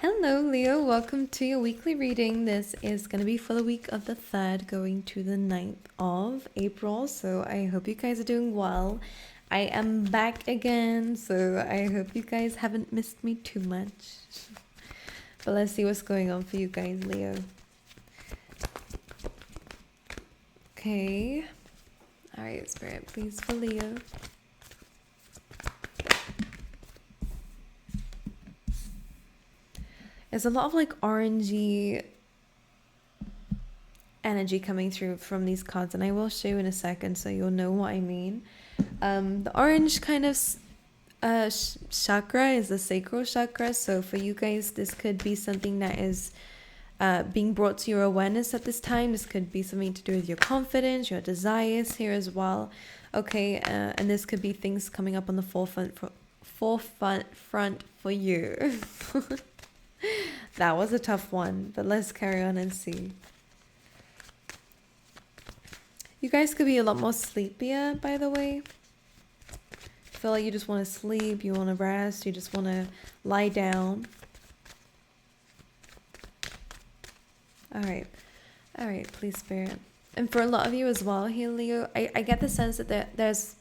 Hello, Leo. Welcome to your weekly reading. This is going to be for the week of the 3rd going to the 9th of April. So I hope you guys are doing well. I am back again, so I hope you guys haven't missed me too much. But let's see what's going on for you guys, Leo. Okay. All right, Spirit, please, for Leo. There's a lot of like orangey energy coming through from these cards, and I will show you in a second so you'll know what I mean. The orange kind of chakra is the sacral chakra, so for you guys this could be something that is being brought to your awareness at this time. This could be something to do with your confidence, your desires here as well. Okay, and this could be things coming up on the forefront for you. That was a tough one, but let's carry on and see. You guys could be a lot more sleepier, by the way. Feel like you just want to sleep, you want to rest, you just want to lie down. All right, please, Spirit. And for a lot of you as well here, Leo, I get the sense that there's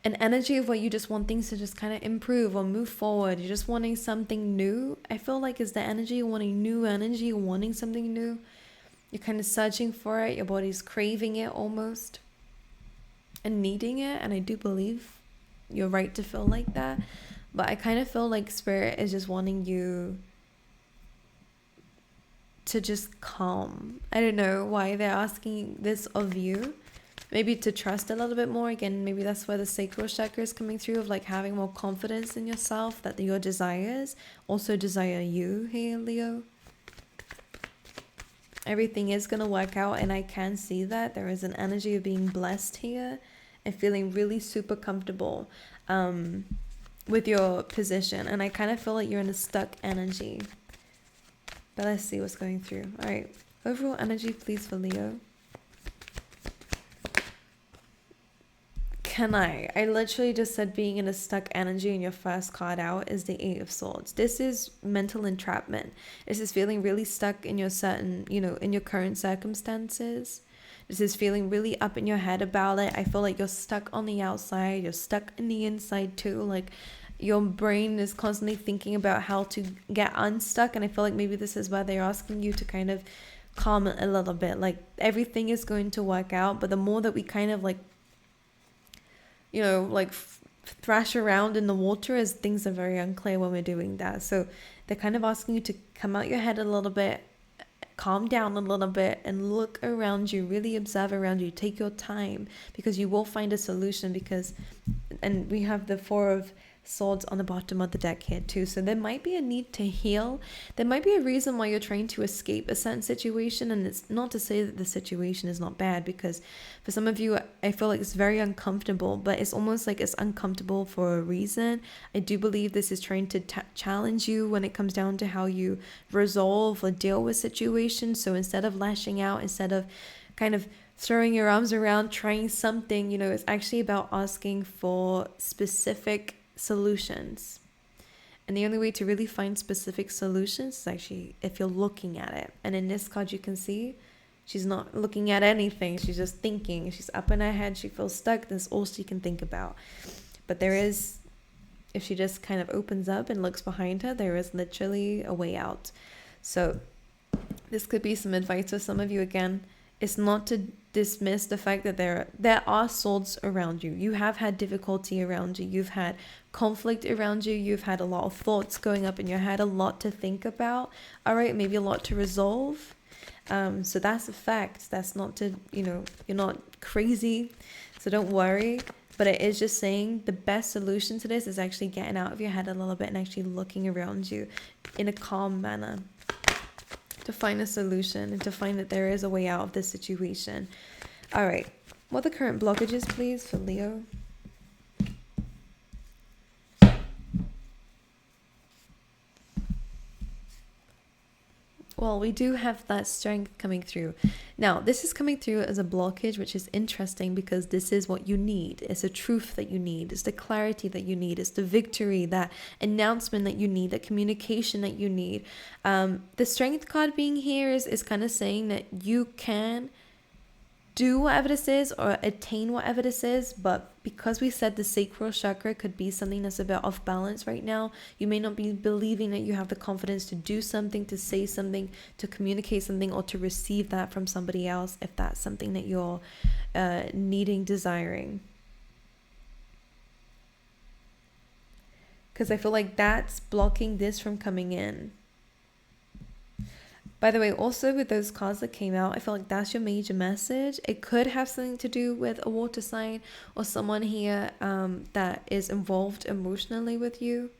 an energy of where you just want things to just kind of improve or move forward. You're just wanting something new. I feel like it's the energy, wanting new energy, wanting something new. You're kind of searching for it. Your body's craving it almost and needing it. And I do believe you're right to feel like that. But I kind of feel like Spirit is just wanting you to just calm. I don't know why they're asking this of you. Maybe to trust a little bit more. Again, maybe that's where the sacral chakra is coming through, of like having more confidence in yourself, that your desires also desire you here, Leo. Everything is going to work out, and I can see that. There is an energy of being blessed here and feeling really super comfortable with your position. And I kind of feel like you're in a stuck energy. But let's see what's going through. All right. Overall energy, please, for Leo. I literally just said being in a stuck energy, and your first card out is the 8 of Swords. This is mental entrapment. This is feeling really stuck in your in your current circumstances. This is feeling really up in your head about it. I feel like you're stuck on the outside. You're stuck in the inside too. Like your brain is constantly thinking about how to get unstuck. And I feel like maybe this is where they're asking you to kind of calm it a little bit. Like everything is going to work out. But the more that we kind of thrash around in the water, as things are very unclear when we're doing that. So they're kind of asking you to come out your head a little bit, calm down a little bit, and look around you, really observe around you, take your time, because you will find a solution. And we have the 4 of Swords on the bottom of the deck here too. So there might be a need to heal. There might be a reason why you're trying to escape a certain situation, and it's not to say that the situation is not bad, because for some of you I feel like it's very uncomfortable, but it's almost like it's uncomfortable for a reason. I do believe this is trying to challenge you when it comes down to how you resolve or deal with situations. So instead of lashing out, instead of kind of throwing your arms around, trying something, it's actually about asking for specific solutions. And the only way to really find specific solutions is actually if you're looking at it. And in this card you can see she's not looking at anything. She's just thinking. She's up in her head. She feels stuck. That's all she can think about. But there is, if she just kind of opens up and looks behind her, there is literally a way out. So this could be some advice for some of you. Again, it's not to dismiss the fact that there are swords around you. You have had difficulty around you. You've had conflict around you. You've had a lot of thoughts going up in your head, a lot to think about. All right, maybe a lot to resolve. So that's a fact. That's not to, you're not crazy. So don't worry. But it is just saying the best solution to this is actually getting out of your head a little bit and actually looking around you in a calm manner, to find a solution and to find that there is a way out of this situation. All right. What are the current blockages, please, for Leo? Well, we do have that strength coming through. Now, this is coming through as a blockage, which is interesting because this is what you need. It's the truth that you need. It's the clarity that you need. It's the victory, that announcement that you need, that communication that you need. The strength card being here is kind of saying that you can do whatever this is or attain whatever this is, but because we said the sacral chakra could be something that's a bit off balance right now, you may not be believing that you have the confidence to do something, to say something, to communicate something, or to receive that from somebody else if that's something that you're needing, desiring. Because I feel like that's blocking this from coming in. By the way, also with those cards that came out, I feel like that's your major message. It could have something to do with a water sign or someone here that is involved emotionally with you.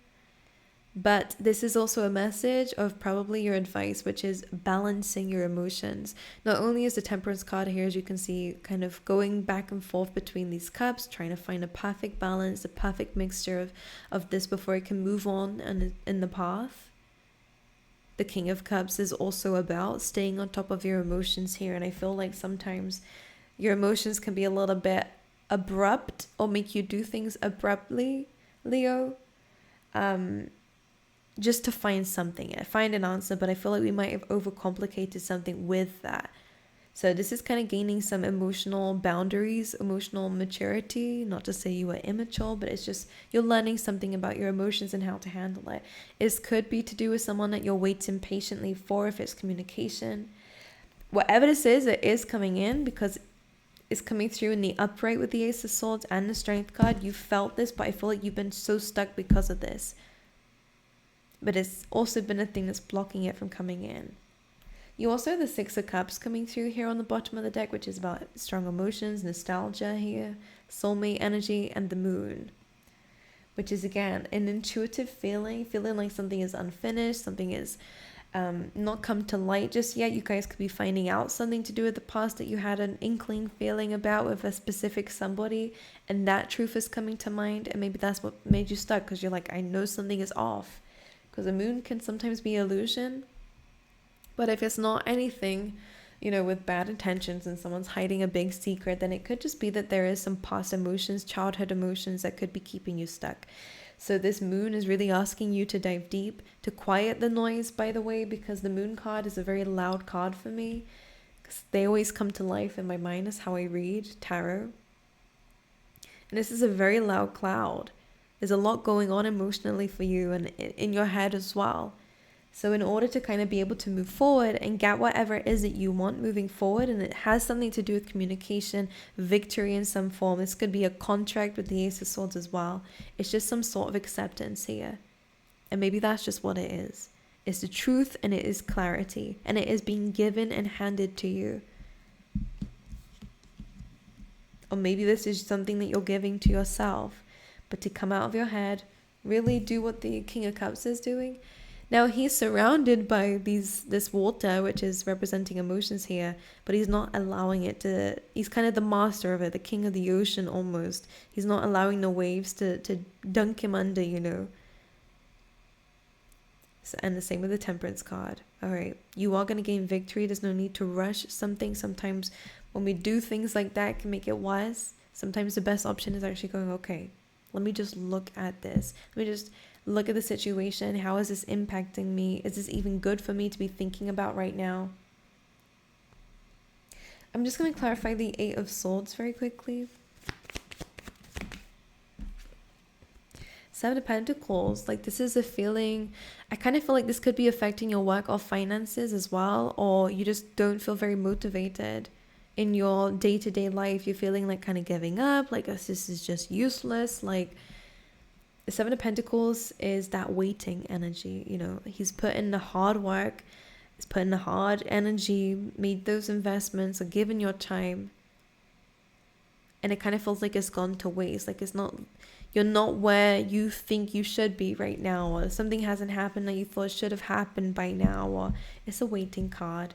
But this is also a message of probably your advice, which is balancing your emotions. Not only is the Temperance card here, as you can see, kind of going back and forth between these cups, trying to find a perfect balance, a perfect mixture of this before it can move on and in the path. The King of Cups is also about staying on top of your emotions here. And I feel like sometimes your emotions can be a little bit abrupt or make you do things abruptly, Leo. Just to find something, find an answer. But I feel like we might have overcomplicated something with that. So this is kind of gaining some emotional boundaries, emotional maturity. Not to say you were immature, but it's just you're learning something about your emotions and how to handle it. It could be to do with someone that you're waiting patiently for, if it's communication. Whatever this is, it is coming in because it's coming through in the upright with the Ace of Swords and the Strength card. You felt this, but I feel like you've been so stuck because of this. But it's also been a thing that's blocking it from coming in. You also have the Six of Cups coming through here on the bottom of the deck, which is about strong emotions, nostalgia here, soulmate energy, and the Moon, which is, again, an intuitive feeling like something is unfinished, something is not come to light just yet. You guys could be finding out something to do with the past that you had an inkling feeling about with a specific somebody, and that truth is coming to mind, and maybe that's what made you stuck, because you're like, I know something is off, because the Moon can sometimes be illusion. But if it's not anything, with bad intentions and someone's hiding a big secret, then it could just be that there is some past emotions, childhood emotions that could be keeping you stuck. So this Moon is really asking you to dive deep, to quiet the noise, by the way, because the Moon card is a very loud card for me. Because they always come to life in my mind is how I read tarot. And this is a very loud cloud. There's a lot going on emotionally for you and in your head as well. So in order to kind of be able to move forward and get whatever it is that you want moving forward, and it has something to do with communication, victory in some form. This could be a contract with the Ace of Swords as well. It's just some sort of acceptance here. And maybe that's just what it is. It's the truth, and it is clarity, and it is being given and handed to you. Or maybe this is something that you're giving to yourself. But to come out of your head, really do what the King of Cups is doing. Now he's surrounded by this water, which is representing emotions here, but he's not allowing it to, he's kind of the master of it, the king of the ocean almost. He's not allowing the waves to dunk him under, So, and the same with the Temperance card. All right, you are going to gain victory. There's no need to rush something. Sometimes when we do things like that, it can make it worse. Sometimes the best option is actually going, okay, let me just look at this. Let me just look at the situation. How is this impacting me? Is this even good for me to be thinking about right now? I'm just going to clarify the Eight of Swords very quickly. Seven of Pentacles, like this is a feeling, I kind of feel like this could be affecting your work or finances as well, or you just don't feel very motivated in your day-to-day life. You're feeling like kind of giving up, like this is just useless. Like the Seven of Pentacles is that waiting energy, he's put in the hard work, he's put in the hard energy, made those investments, or given your time, and it kind of feels like it's gone to waste, like you're not where you think you should be right now, or something hasn't happened that you thought should have happened by now, or it's a waiting card.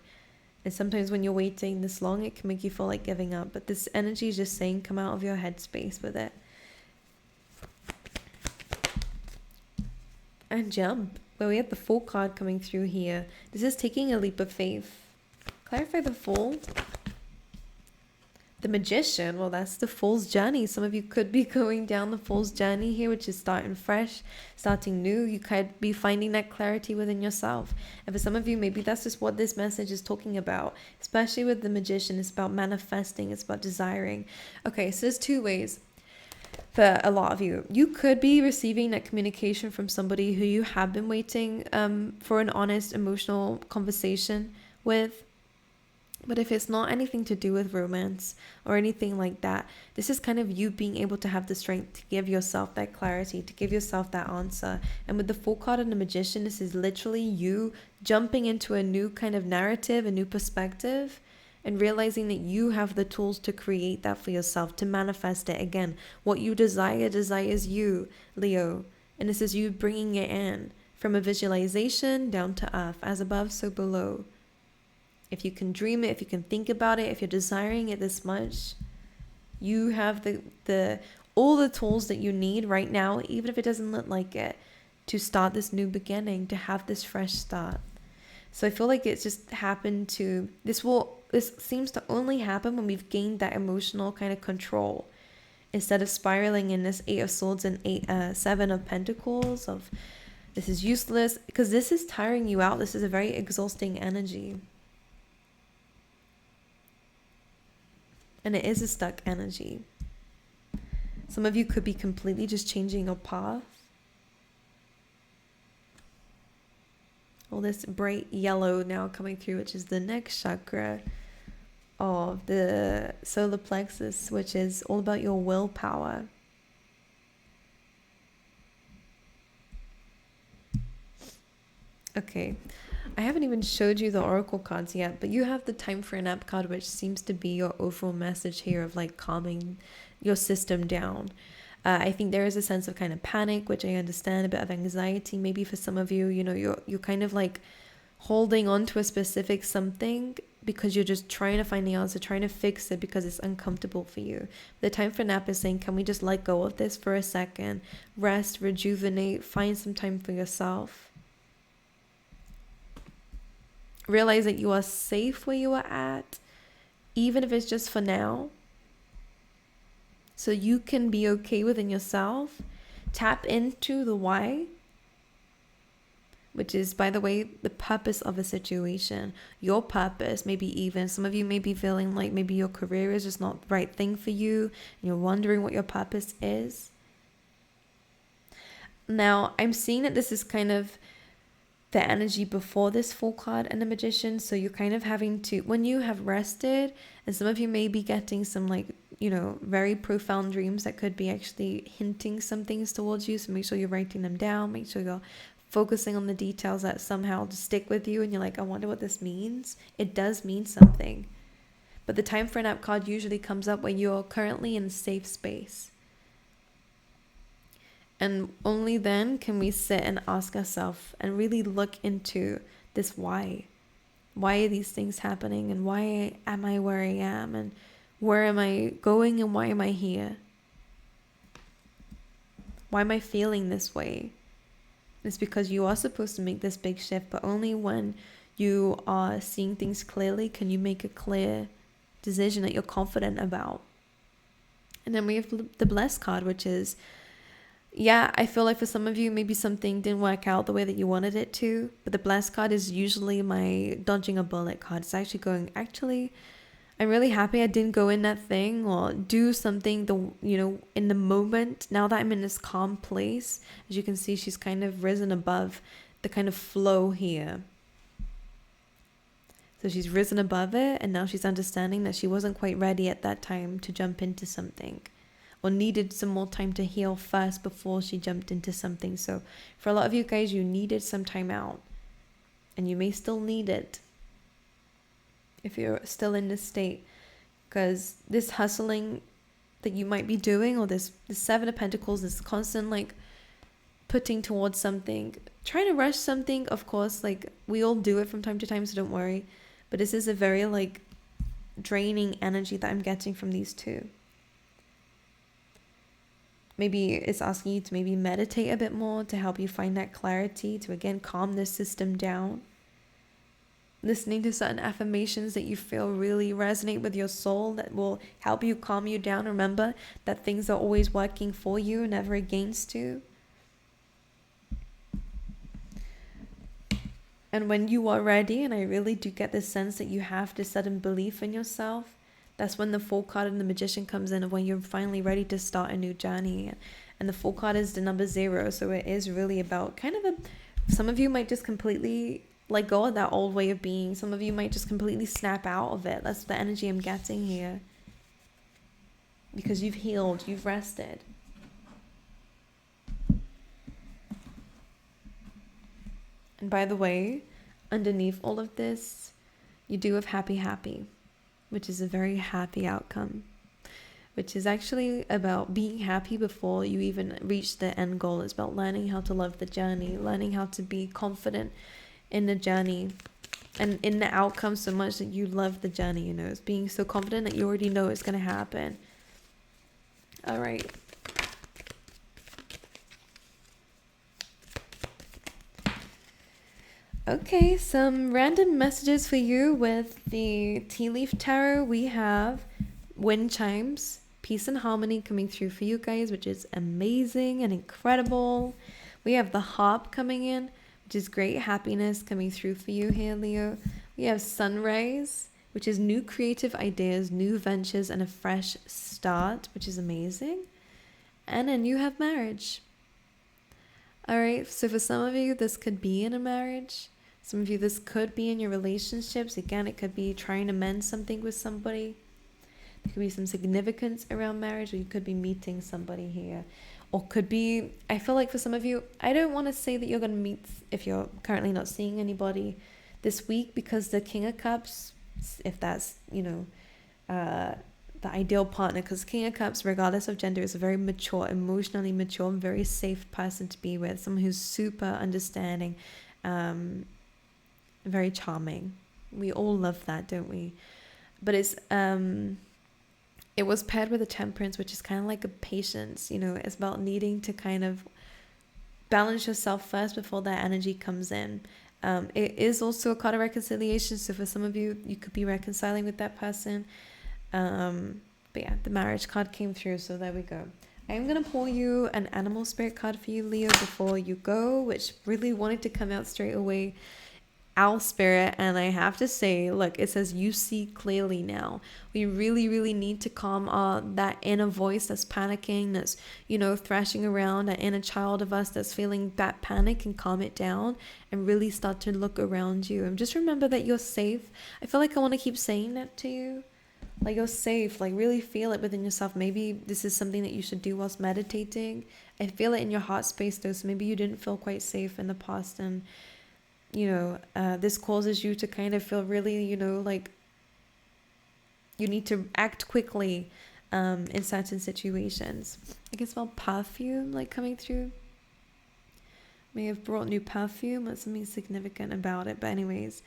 And sometimes when you're waiting this long, it can make you feel like giving up, but this energy is just saying come out of your headspace with it and jump. where we have the Fool card coming through here. This is taking a leap of faith. Clarify the Fool. The Magician, well, that's the Fool's journey. Some of you could be going down the Fool's journey here, which is starting fresh, starting new. You could be finding that clarity within yourself. And for some of you, maybe that's just what this message is talking about, especially with the Magician. It's about manifesting, it's about desiring. Okay, so there's two ways. For a lot of you, you could be receiving that communication from somebody who you have been waiting for an honest emotional conversation with. But if it's not anything to do with romance or anything like that, this is kind of you being able to have the strength to give yourself that clarity, to give yourself that answer. And with the Fool card and the Magician, this is literally you jumping into a new kind of narrative, a new perspective, and realizing that you have the tools to create that for yourself, to manifest it. Again, what you desire desires you, Leo. And this is you bringing it in from a visualization down to earth, as above, so below. If you can dream it, if you can think about it, if you're desiring it this much, you have the all the tools that you need right now, even if it doesn't look like it, to start this new beginning, to have this fresh start. So I feel like it's just happened to, this seems to only happen when we've gained that emotional kind of control, instead of spiraling in this 8 of Swords and 7 of Pentacles of this is useless, because this is tiring you out. This is a very exhausting energy. And it is a stuck energy. Some of you could be completely just changing your path. All this bright yellow now coming through, which is the next chakra of the solar plexus, which is all about your willpower. Okay. I haven't even showed you the oracle cards yet, but you have the time for a nap card, which seems to be your overall message here of like calming your system down. I think there is a sense of kind of panic, which I understand, a bit of anxiety. Maybe for some of you, you know, you're kind of like holding on to a specific something because you're just trying to find the answer, trying to fix it because it's uncomfortable for you. The time for nap is saying, can we just let go of this for a second, rest, rejuvenate, find some time for yourself. Realize that you are safe where you are at, even if it's just for now. So you can be okay within yourself. Tap into the why, which is, by the way, the purpose of a situation. Your purpose, maybe even some of you may be feeling like maybe your career is just not the right thing for you, and you're wondering what your purpose is. Now, I'm seeing that this is kind of the energy before this Fool card and the Magician. So you're kind of having to, when you have rested, and some of you may be getting some like, you know, very profound dreams that could be actually hinting some things towards you. So make sure you're writing them down. Make sure you're focusing on the details that somehow stick with you. And you're like, I wonder what this means. It does mean something. But the time for a nap card usually comes up when you're currently in a safe space. And only then can we sit and ask ourselves and really look into this why. Why are these things happening? And why am I where I am? And where am I going? And why am I here? Why am I feeling this way? It's because you are supposed to make this big shift, but only when you are seeing things clearly can you make a clear decision that you're confident about. And then we have the Blessed card, which is, yeah, I feel like for some of you, maybe something didn't work out the way that you wanted it to. But the Blessed card is usually my dodging a bullet card. It's actually going, I'm really happy I didn't go in that thing or do something, in the moment. Now that I'm in this calm place, as you can see, she's kind of risen above the kind of flow here. So she's risen above it, and now she's understanding that she wasn't quite ready at that time to jump into something, or needed some more time to heal first before she jumped into something. So for a lot of you guys, you needed some time out, and you may still need it if you're still in this state, because this hustling that you might be doing, or this Seven of Pentacles, this constant like putting towards something, trying to rush something, of course, like we all do it from time to time, so don't worry. But this is a very like draining energy that I'm getting from these two. Maybe it's asking you to maybe meditate a bit more to help you find that clarity, to again calm the system down. Listening to certain affirmations that you feel really resonate with your soul that will help you calm you down. Remember that things are always working for you, never against you. And when you are ready, and I really do get this sense that you have this sudden belief in yourself, that's when the Fool card and the Magician comes in, and when you're finally ready to start a new journey. And the Fool card is the number 0, so it is really about kind of some of you might just completely let go of that old way of being. Some of you might just completely snap out of it. That's the energy I'm getting here. Because you've healed, you've rested. And by the way, underneath all of this, you do have happy, which is a very happy outcome, which is actually about being happy before you even reach the end goal. It's about learning how to love the journey, learning how to be confident in the journey and in the outcome so much that you love the journey, you know. It's being so confident that you already know it's going to happen. All right. Okay, some random messages for you with the Tea Leaf Tarot. We have wind chimes, peace and harmony coming through for you guys, which is amazing and incredible. We have the harp coming in, which is great happiness coming through for you here, Leo. We have sunrise, which is new creative ideas, new ventures, and a fresh start, which is amazing. And then you have marriage. All right, so for some of you, this could be in a marriage. Some of you, this could be in your relationships. Again, it could be trying to mend something with somebody. There could be some significance around marriage, or you could be meeting somebody here. Or could be, I feel like for some of you, I don't want to say that you're going to meet, if you're currently not seeing anybody this week, because the King of Cups, if that's, you know, the ideal partner, because King of Cups, regardless of gender, is a very mature, emotionally mature, and very safe person to be with. Someone who's super understanding, very charming. We all love that, don't we? But it's it was paired with a Temperance, which is kind of like a patience, you know. It's about needing to kind of balance yourself first before that energy comes in. It is also a card of reconciliation, so for some of you, you could be reconciling with that person. But yeah, the marriage card came through, so there we go. I'm going to pull you an animal spirit card for you, Leo, before you go, which really wanted to come out straight away. Owl spirit, and I have to say, look, it says you see clearly now. We really, really need to calm that inner voice that's panicking, that's, you know, thrashing around, that inner child of us that's feeling that panic, and calm it down and really start to look around you. And just remember that you're safe. I feel like I want to keep saying that to you. Like, you're safe. Like, really feel it within yourself. Maybe this is something that you should do whilst meditating. I feel it in your heart space though, so maybe you didn't feel quite safe in the past, and you know, this causes you to kind of feel really, you know, like you need to act quickly in certain situations. I can smell perfume like coming through. May have brought new perfume or something significant about it. But anyways,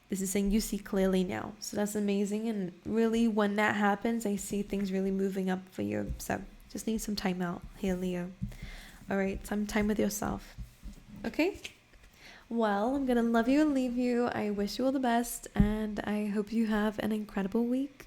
this is saying you see clearly now. So that's amazing. And really, when that happens, I see things really moving up for you. So just need some time out here, Leo. All right, some time with yourself. Okay? Well, I'm going to love you and leave you. I wish you all the best, and I hope you have an incredible week.